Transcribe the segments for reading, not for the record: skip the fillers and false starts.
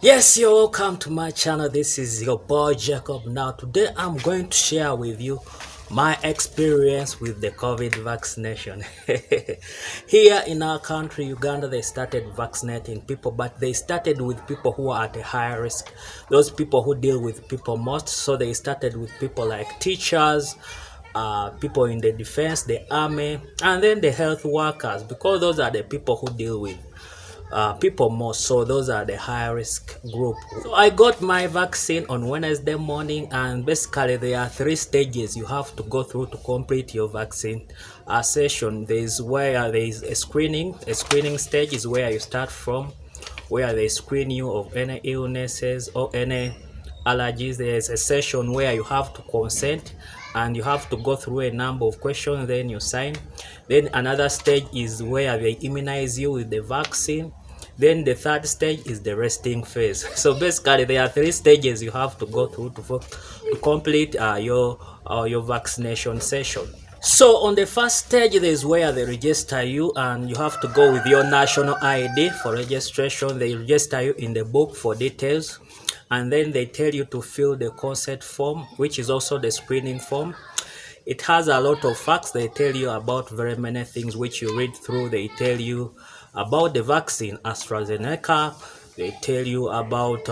Yes, you're welcome to my channel. This is your boy Jacob. Now today I'm going to share with you my experience with the COVID vaccination. Here in our country, Uganda, they started vaccinating people, but they started with people who are at a higher risk, those people who deal with people most. So they started with people like teachers, people in the defense, the army, and then the health workers, because those are the people who deal with people more. So those are the high risk group. So I got my vaccine on Wednesday morning, and basically there are 3 stages you have to go through to complete your vaccine session. There's where there is a screening stage is where you start from, where they screen you of any illnesses or any allergies. There's a session where you have to consent and you have to go through a number of questions, then you sign. Then another stage is where they immunize you with the vaccine. Then the third stage is the resting phase. So basically there are 3 stages you have to go through to complete your vaccination session. So on the first stage, there is where they register you, and you have to go with your national ID for registration. They register you in the book for details, and then they tell you to fill the consent form, which is also the screening form. It has a lot of facts. They tell you about very many things which you read through. They tell you about the vaccine AstraZeneca. They tell you about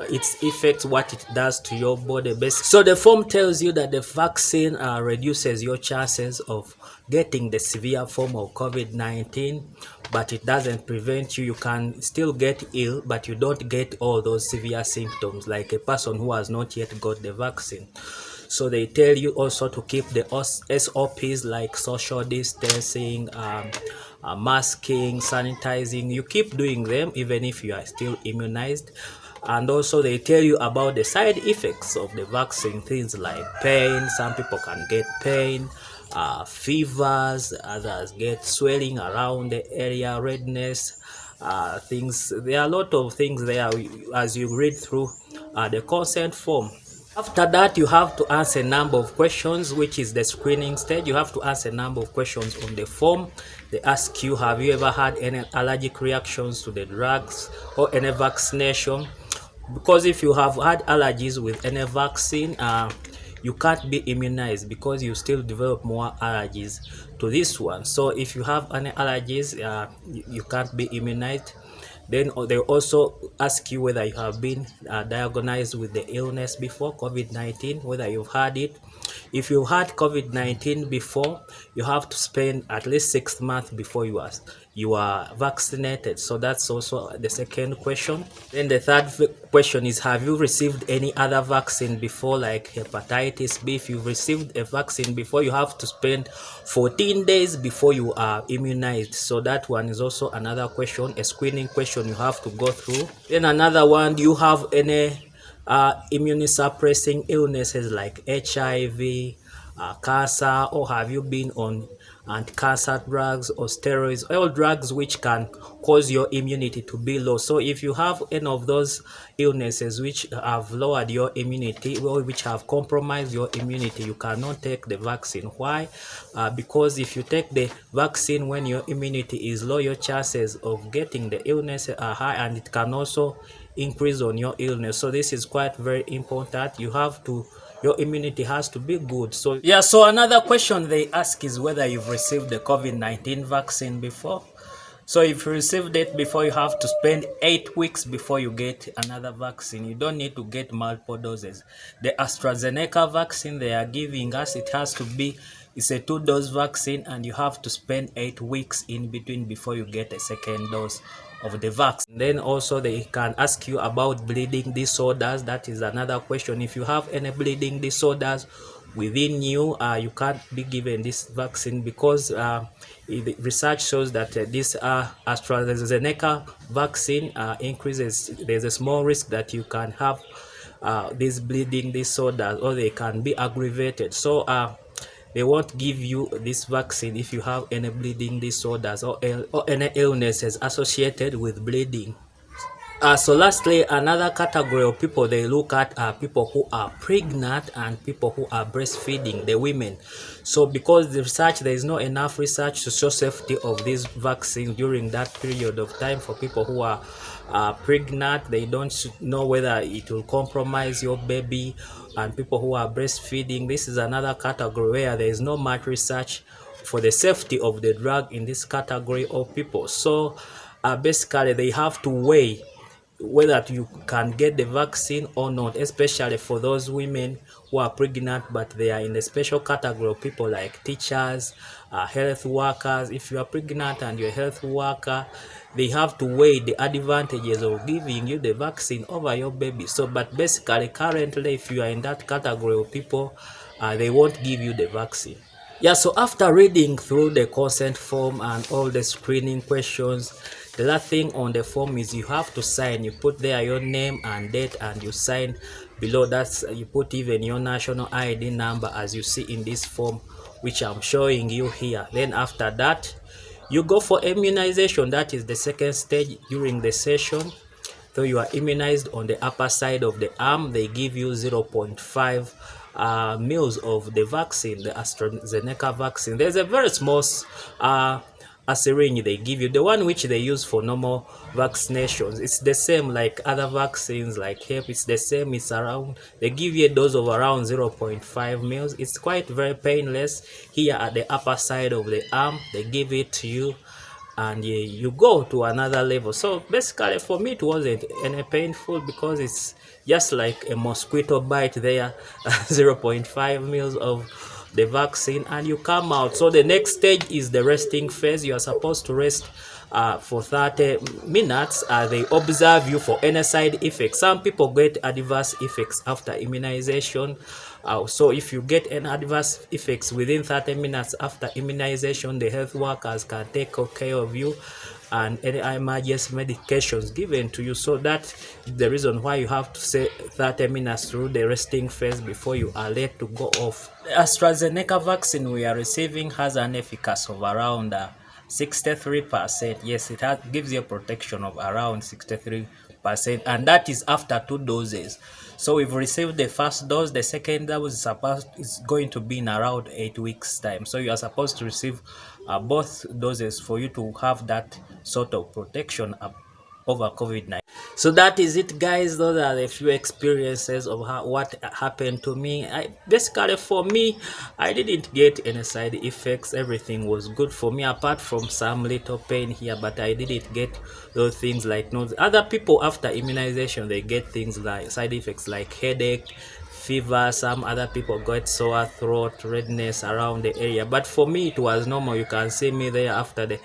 its effects, what it does to your body. So the form tells you that the vaccine reduces your chances of getting the severe form of COVID-19, but it doesn't prevent you. You can still get ill, but you don't get all those severe symptoms like a person who has not yet got the vaccine. So they tell you also to keep the SOPs like social distancing, masking, sanitizing. You keep doing them even if you are still immunized. And also they tell you about the side effects of the vaccine, things like pain. Some people can get pain, fevers, others get swelling around the area, redness, things. There are a lot of things there as you read through the consent form. After that, you have to answer a number of questions, which is the screening stage. You have to answer a number of questions on the form. They ask you, have you ever had any allergic reactions to the drugs or any vaccination? Because if you have had allergies with any vaccine, you can't be immunized because you still develop more allergies to this one. So if you have any allergies, you can't be immunized. Then they also ask you whether you have been diagnosed with the illness before, COVID-19, whether you've had it. If you had COVID-19 before, you have to spend at least 6 months before you are vaccinated. So that's also the second question. Then the third question is, have you received any other vaccine before, like hepatitis B? If you've received a vaccine before, you have to spend 14 days before you are immunized. So that one is also another question, a screening question you have to go through. Then another one, do you have any immunosuppressing illnesses like HIV, cancer, or have you been on anti-cancer drugs or steroids, all drugs which can cause your immunity to be low? So if you have any of those illnesses which have lowered your immunity or which have compromised your immunity, you cannot take the vaccine. Why? Because if you take the vaccine when your immunity is low, your chances of getting the illness are high, and it can also increase on your illness. So this is quite very important. Your immunity has to be good. So yeah, so another question they ask is whether you've received the COVID-19 vaccine before. So if you received it before, you have to spend 8 weeks before you get another vaccine. You don't need to get multiple doses. The AstraZeneca vaccine they are giving us, it's a 2-dose vaccine, and you have to spend 8 weeks in between before you get a second dose of the vaccine. Then also they can ask you about bleeding disorders. That is another question. If you have any bleeding disorders within you, you can't be given this vaccine because the research shows that this AstraZeneca vaccine increases. There's a small risk that you can have these bleeding disorders, or they can be aggravated. So they won't give you this vaccine if you have any bleeding disorders or any illnesses associated with bleeding. So lastly, another category of people they look at are people who are pregnant and people who are breastfeeding, the women. So because there is not enough research to show safety of this vaccine during that period of time for people who are are pregnant, they don't know whether it will compromise your baby, and people who are breastfeeding. This is another category where there is not much research for the safety of the drug in this category of people. So basically they have to weigh whether you can get the vaccine or not, especially for those women who are pregnant but they are in a special category of people like teachers, health workers. If you are pregnant and you're a health worker, they have to weigh the advantages of giving you the vaccine over your baby. So but basically currently, if you are in that category of people, they won't give you the vaccine. Yeah, so after reading through the consent form and all the screening questions, the last thing on the form is you have to sign. You put there your name and date and you sign below. That's you put even your national ID number as you see in this form which I'm showing you here. Then after that, you go for immunization. That is the second stage during the session. So you are immunized on the upper side of the arm. They give you 0.5 mils of the vaccine, the AstraZeneca vaccine. There's a very small a syringe they give you, the one which they use for normal vaccinations. It's the same like other vaccines like hep. It's the same. It's around, they give you a dose of around 0.5 mils. It's quite very painless. Here at the upper side of the arm, they give it to you and you go to another level. So basically for me it wasn't any painful because it's just like a mosquito bite there. 0.5 mils of the vaccine and you come out. So the next stage is the resting phase. You are supposed to rest for 30 minutes. They observe you for any side effects. Some people get adverse effects after immunization. So if you get any adverse effects within 30 minutes after immunization, the health workers can take care of you and any emergency medications given to you. So that's the reason why you have to say 30 minutes through the resting phase before you are let to go off. The AstraZeneca vaccine we are receiving has an efficacy of around 63%. Yes, it gives you a protection of around 63%, and that is after 2 doses. So we've received the first dose. The second dose is going to be in around 8 weeks time. So you are supposed to receive both doses for you to have that sort of protection over COVID-19. So that is it, guys. Those are the few experiences of what happened to me. Basically for me, I didn't get any side effects. Everything was good for me apart from some little pain here, but I didn't get those things like nose. Other people after immunization, they get things like side effects like headache, fever. Some other people got sore throat, redness around the area, but for me it was normal. You can see me there after the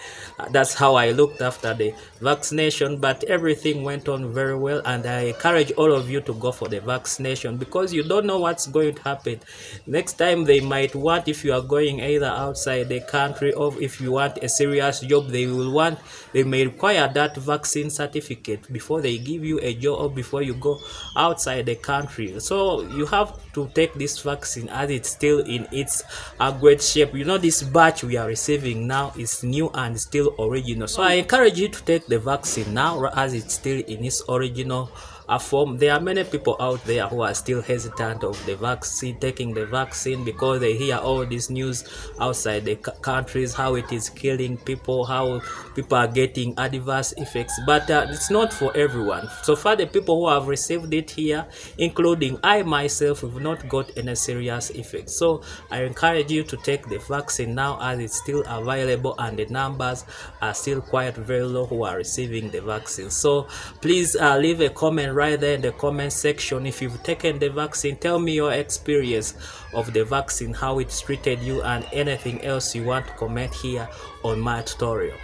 that's how I looked after the vaccination. But everything went on very well, and I encourage all of you to go for the vaccination because you don't know what's going to happen next time. They might want, if you are going either outside the country or if you want a serious job, they may require that vaccine certificate before they give you a job or before you go outside the country. So you have to take this vaccine as it's still in its great shape. You know, this batch we are receiving now is new and still original. So I encourage you to take the vaccine now as it's still in its original form. There are many people out there who are still hesitant of the vaccine, taking the vaccine, because they hear all this news outside the countries, how it is killing people, how people are getting adverse effects. But it's not for everyone. So far, the people who have received it here, including I myself, have not got any serious effects. So I encourage you to take the vaccine now as it's still available and the numbers are still quite very low who are receiving the vaccine. So please leave a comment right there in the comment section. If you've taken the vaccine, tell me your experience of the vaccine, how it's treated you, and anything else you want to comment here on my tutorial.